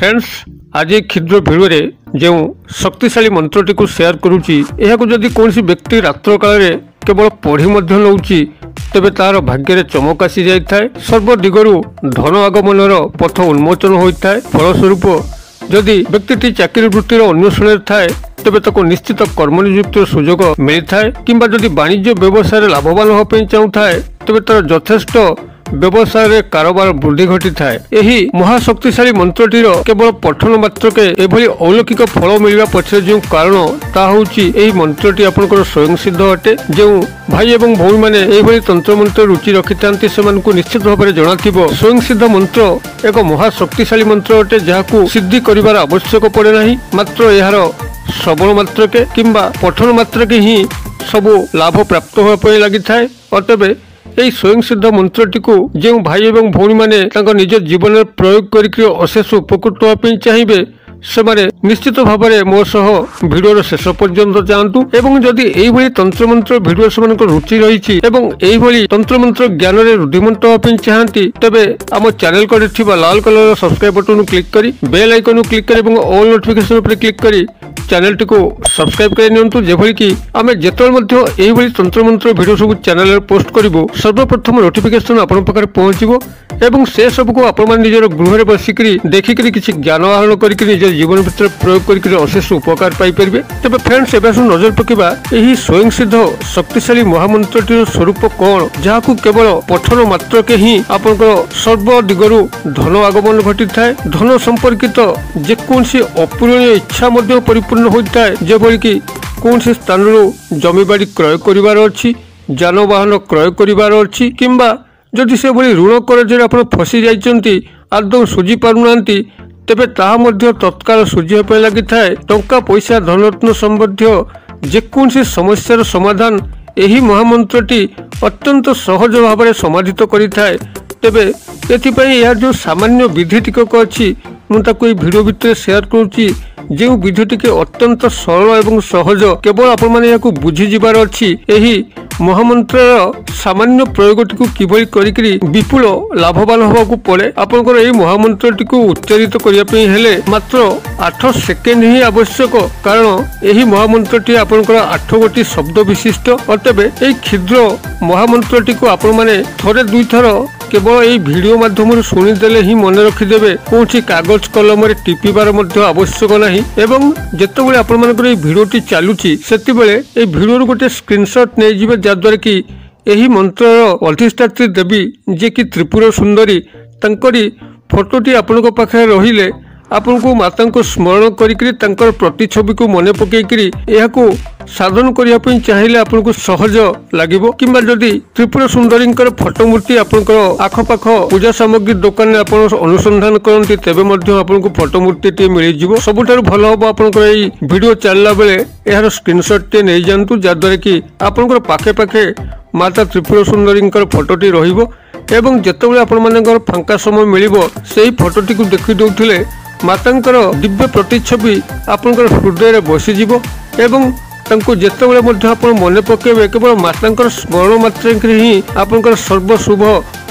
Friends आज क्षुद्र video जो शक्तिशाली मंत्रटी को शेयर करुच्ची जदि कौन व्यक्ति रात्र काल केवल पढ़ी नौची तेबे तार भाग्य चमक आसी जाए सर्व दिगरु धन आगमन पथ उन्मोचन होता है। फलस्वरूप जदि व्यक्ति चाकरी वृत्तिर अन्वेषण थाए तेबे ताको निश्चित कर्मनियुक्ति सुजोग मिलता है किंबा जदि वाणिज्य व्यवसाय लाभवान होगा चाहूए तेबे तार यथेष्ट व्यवसाय कारोबार वृद्धि घटी थाए। यही महाशक्तिशाली मंत्रटीर केवल पठन मात्रके एभली अलौकिक फल मिलवा पछरे जो कारण ता होउची एही मंत्रटी आपनकर स्वयं सिद्ध अटे। जो भाई एवं भौणी माने एभली तंत्र मंत्र रुचि रखिथांती सेमानकु निश्चित भाବରେ जणाथिबो स्वयं सिद्ध मंत्र एक महाशक्तिशाली मंत्र अटे जाहाकु सिद्धि करिवार आवश्यक पड़े नाही। मात्र एहार श्रवण मात्रके किंबा पठन मात्रके ही सबु लाभ प्राप्त होबा पई लागि थाए। अतबे यही स्वयं सिद्ध मंत्रटी को जो भाई एवं भौणी माने निज जीवन में प्रयोग करके अशेष उपकृत होगा चाहिए से निश्चित भाव में मो सह भिडियो शेष पर्यंत जातु। एवं जदि यही तंत्र मंत्र भिडियो से रुचि रही यही तंत्र मंत्र ज्ञान में रुद्धिमंत होगा चाहती तेबे आम चैनल को लाल कलर सब्सक्राइब बटन क्लिक करी बेल आइकन क्लिक करी ऑल नोटिफिकेशन पर क्लिक करी चैनल टी को सब्सक्राइब कर जेभली कि आम जिते तंत्र मंत्र भिडियो सब चैनल पोस्ट करूँ सर्वप्रथम नोटिफिकेशन आपण पाखे पहुंचो एवं से सब को आपण निजर गृह बसिक देखिक किसी ज्ञान आहरण करके निज जीवन भीतर प्रयोग करके अशेष उपकार पाइपर। तेज फ्रेंड्स एवं नजर पकड़ा यही स्वयं सिद्ध शक्तिशाली महामंत्रटीर स्वरूप कौन जहाँ केवल पठन मात्रके ही आपंकर सर्व दिगरु धन आगमन घटी थाए। धन संपर्कित जेकोसी अपूरणीय इच्छा परिपूर्ण होता है जेभली कि कौन स्थान जमी बाड़ी क्रय करिवार अछि जानवाहन क्रय करिवार अछि किंबा जदि से भली ऋण करजरे आपण फसी जाइचंती आदौ सुझी पारुनांती तेबे ताहा मध्य तत्काल सुझी होय लागि थाए। टंका पैसा धनरत्न संबंधी जेकोसी समस्यार समाधान एही महामंत्रटी अत्यंत सहज भाव में समाधित करिथाए। तेबे एथिपई या जो सामान्य विधि टिकक अछि मु ताको भिडियो भितर शेयर करूची जो विधिटी के अत्यंत सरल एवं सहज केवल आपण माने याकु बुझी जिबार अछि। एही महामंत्र सामान्य प्रयोगटी को किभली करिकरी विपुल लाभवान होबाकू पड़े आपनकर एही महामंत्रटी को उच्चारित करिया पई हेले मात्र 8 सेकेंड ही आवश्यक कारण एही महामंत्रटी आपनकर 8 गोटी शब्द विशिष्ट। अतबे एही क्षुद्र महामंत्रटी को आपण माने थरे दुई थर केवल यही भिडियो माध्यम शुणीदेले ही मन रखिदेवे कौन कागज कलम टिपिबार आवश्यक नहीं। एवं जितेबाला आपंकर भिडियोटी चलुची से भिडियो गोटे स्क्रीनशॉट नहीं जिबे जद्वारा कि यही मंत्र अधिष्ठात्री देवी जे कि त्रिपुर सुंदरी तंकरी फोटोटी आपन पाखे रहिले आपन को माता को स्मरण कर प्रतिछवि को मन पकईकरी यह साधन करने चाहिए आपन को सहज लगे किंबा जदि त्रिपुर सुंदरी फोटो मूर्ति आपंकर आखपाख पूजा सामग्री दुकान में आप अनुसंधान करती तेबे आपन को फोटो मूर्ति टे मिल सबुठारु भल हम आपंकर भिडियो चलला बेले यार स्क्रीनशॉट टे नहीं जातु जद्वारा कि आपंकर पाखे पाखे माता त्रिपुर सुंदरी फोटोटी रहिबो एवं जेतेबेले आपण मानकर फांका समय मिलिबो सेही फोटोटी को देखि दउथिले मातांकर दिव्य प्रतिच्छवि आपंकर हृदय बसीज एवं तांको जेतेबेले मध्य आपण मन पकेबे केवल मातांकर स्मरण मात्र ही आपंकर सर्वशुभ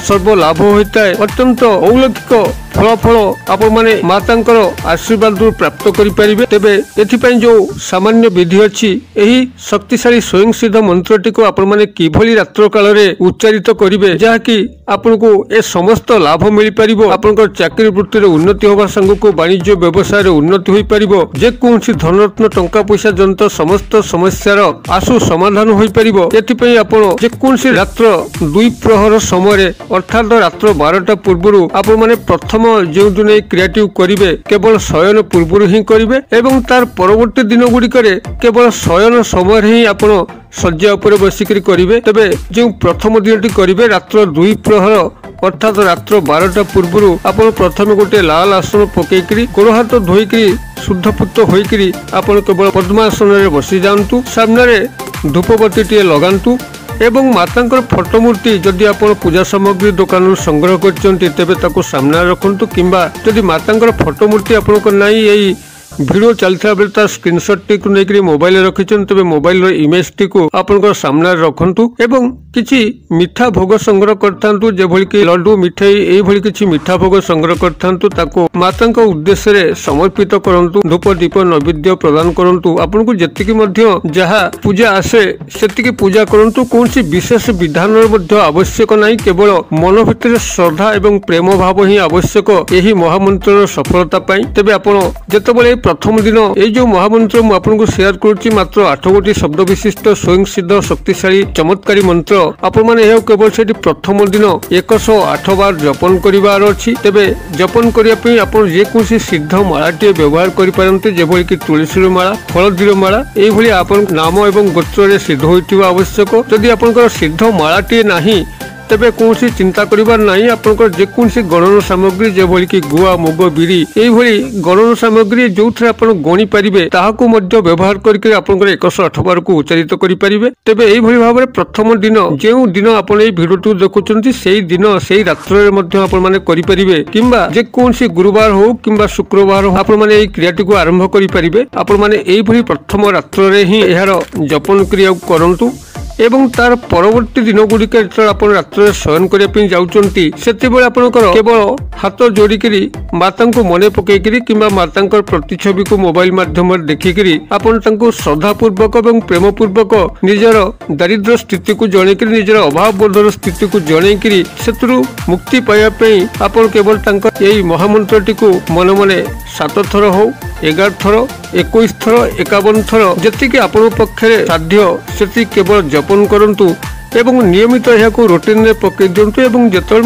सर्व लाभ होता है। अत्यंत अलौकिक फलाफल आपण माने मातांकर आशीर्वाद प्राप्त करें। तेबे एथिपाई जो सामान्य विधि अच्छी यही शक्तिशाली स्वयं सिद्ध मंत्रटी को आपण माने किभली रात्र काल रे उच्चारित करिवे जहाँकि आपन को ए समस्त लाभ मिल पारिबो। आपनकर चाकरी वृत्ति रे उन्नति होबा संग को वाणिज्य व्यवसाय रे उन्नति होई पारिबो। जे कोनसी धनरत्न टंका पैसा जनित समस्त समस्यार आशु समाधान होई पारिबो। एथिपाई आपण जे कोनसी रात्र 2 प्रहर समय अर्थात रात्र 12टा पूर्व आपण माने प्रथम जो दिन क्रियाटिव करिवे केवल शयन पूर्व ही करिवे एवं तार परवर्ती दिन गुड़िक केवल शयन समय ही आपण शज्या उपर बसिक करिवे। तेबे जो प्रथम दिनटी करिवे रात्र 2 प्रहर अर्थात रात्र 12टा पूर्व आपण प्रथम गोटे लाल आसन पकईकरी गोड़ हाथ धोईकरी शुद्धपुत होईकरी आपण केवल पद्मासन रे बसी जांतु सामने धूपबत्ती टे लगांतु एवं मातांकर फोटो मूर्ति जदि आप पूजा सामग्री दुकान संग्रह करते तेबे ताको सामने रखंतु किंबा जदि मातांकर फोटो मूर्ति आपनकर नाही यही भिडियो चलता बेले तार स्क्रीनशॉट टी को लेकर मोबाइल रखिछन तबे मोबाइल इमेज टी को आपन सामने रखंतु एवं किछि मिठा भोग संग्रह करथांतु जे भली कि लड्डू मिठाई एई भली किछि मिठा भोग संग्रह करथांतु ताको मातांक उद्देश्य रे समर्पित करंतु धूप दीप नैवेद्य प्रदान करंतु आपन को जति कि मध्य जहा पूजा आसे सेति कि पूजा करंतु कोनसी विशेष विधान मध्य आवश्यक नाही केवल मन भितर श्रद्धा एवं प्रेम भाव ही आवश्यक एही महामंत्र सफलता पाई तेबे आपण जेतेबेले प्रथम दिन ए जो महामंत्र मु आपनको शेयर करूची मात्र 8 गोटी शब्द विशिष्ट स्वयं सिद्ध शक्तिशाली चमत्कारी मंत्र आपण माने एहो केवल सेठी प्रथम दिन 108 बार जपन करिवार अछि तेबे जपन करिया पई आपण जे कोसी सिद्ध माळाटी व्यवहार करि पारंते जेभली कि तुलसी माळा हळदीर माळा एई भली आपण नाम एवं गोत्र रे सिद्ध होइतिबा आवश्यक जदि आपनकर सिद्ध माळाटी नाही तेबे कौन चिंता करिबार नहीं आपनकर जेकोसी गणन सामग्री जेभली कि गुआ मुग बिरी एई भली गणन सामग्री जोथरे आपण गणी परिबे ताहाको मध्य व्यवहार करके आपनकर 108 बार को उच्चारित करि परिबे तेबे एई भली भाबरे प्रथम दिन जेउ दिन आपण एई भिडियो देखुचंती सेई दिन सेई रात्र रे मध्य आपण माने करि परिबे किंबा जेकोसी गुरुवार हो किंबा शुक्रवार हो आपण माने एई क्रियाटी को आरंभ करि परिबे आपण माने एई भली प्रथम रात्र रे ही एहार जपन क्रिया करंतु एवं तार परवर्ती दिन गुड़िक रात्र शयन करने जाऊँगी केवल हाथ जोड़िकी माता को मन पकईकरी कि माता प्रतिछवि को मोबाइल माध्यम देखिकी आपण श्रद्धापूर्वक और प्रेम पूर्वक निजर दारिद्र स्थिति को जनईकरी निजर अभाव बोधर स्थिति को जनईकरी से मुक्ति पाइबापी आपण केवल यही महामंत्रटी को मन मन 7 थर हो 11 थर 21 थर 51 थर जी आपण पक्षे साध्य से केवल जपन करंतु एवं नियमित यह रूटीन में पकई दिंतु एवं जिते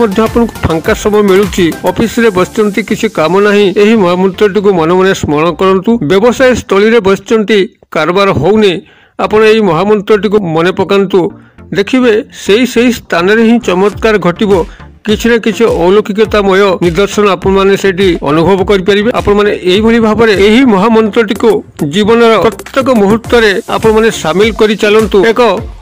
फांका समय मिलूची ऑफिस रे बसचंती किसी काम नहीं यही महामंत्रटी को मन मन स्मरण करंतु व्यवसाय स्थली रे बसचंती कारबार होउनी आपण यही महामंत्रटी को मन पकांतु देखिबे सेही स्थान रे ही चमत्कार घटिबो किसी न किसी अलौकिकतामय निदर्शन आपण माने सेठी अनुभव करि परिबे आपण माने एही भली भाबरे एही महामंत्रटी को जीवन प्रत्येक मुहूर्त रे आपण माने शामिल करि चलंतु एक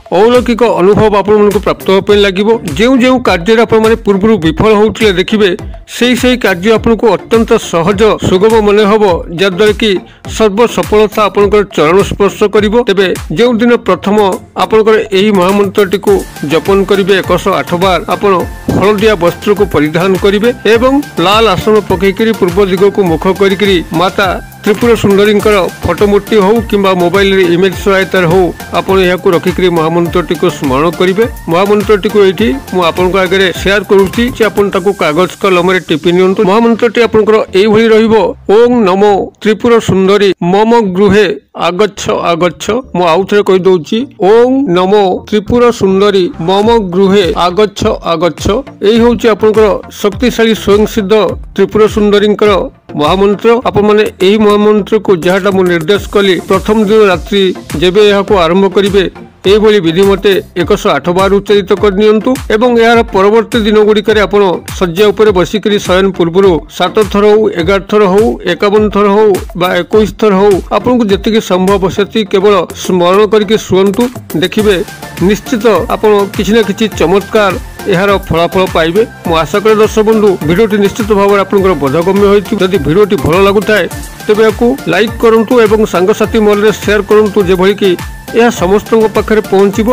अलौकिक अनुभव आपण को प्राप्त होपे लागिबो जेउ कार्य आपण माने पूर्व विफल होउतले देखिबे सेही कार्य आपण को अत्यंत सहज सुगम मन हबो जद्वारा कि सर्व सफलता आपण चरण स्पर्श करिवो तेबे जेउ दिन प्रथम आपण एही महामंत्रटी को जपन करिवे 108 बार आपण हलदिया वस्त्र को परिधान करिवे एवं लाल आसन पकईकरी पूर्व दिग को मुख करिकरी माता त्रिपुर सुंदरी फोटोमूर्ति हो कि मोबाइल रे इमेज सहायतार हो आपण यहां रखिक महामंत्रटी को स्मरण करेंगे महामंत्रटी को ये मुझे आगे शेयर करुच्ची आपण कागज कलम रे टिपि नियंतु महामंत्रटी आपनकर एई भली रहिबो ओम नमो त्रिपुर सुंदरी मम गृहे आगच्छ आगच्छ मु आउथरे कहि दउची ओम नमो त्रिपुर सुंदरी मम गृहे आगच्छ आगच्छ एई होउची आपनकर शक्तिशाली स्वयं सिद्ध त्रिपुर सुंदरींकर महामंत्र आपण माने एही महामंत्र को जहाटा मु निर्देश कली प्रथम दिन रात्रि जेबे यहाको आरंभ करिवे एभली विधि मते 108 बार उच्चारित करनियंतु एवं यार परवर्ती दिन गुड़िकर आपण शज्या उपरे बसिकरी शयन पूर्व 7 थर हो 11 थर हो 51 थर हो बा 21 थर हो आपन को जति संभव सेति केवल स्मरण करके सुनतु देखिबे निश्चित आपण किछि न किछि चमत्कार यार फलाफल पाइबे मु आशा करे दर्शक बंधु भिडियोटी निश्चित भाव में आपनकर बोधगम्य होइछि जदि भिडियोटी भलो लागुथाय तेबे याकू लाइक करंतु एवं संगसाथी मोल शेयर करंतु जे भली कि यह समस्त पाखे पहुँचब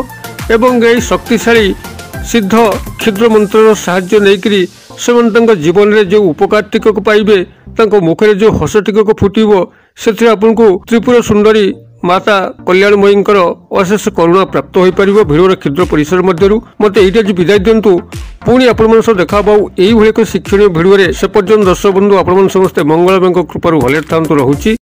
एवं यही शक्तिशाली सिद्ध क्षुद्र मंत्र साहाय्य नहीं से जीवन में जो उपकार टिकक पाइबे मुखे जो हस टिकक फुटब से आपन को त्रिपुर सुंदरी माता कल्याणमयी अशेष करुणा प्राप्त हो पार भिडियो क्षुद्र परिसर मध्य मत ये विदाय दिंतु पुणी आपण देखा यही एक शिक्षणीय भिडियो से पर्यंत दर्शक बंधु आपण समस्ते मंगलमय कृपार भले था रहुची।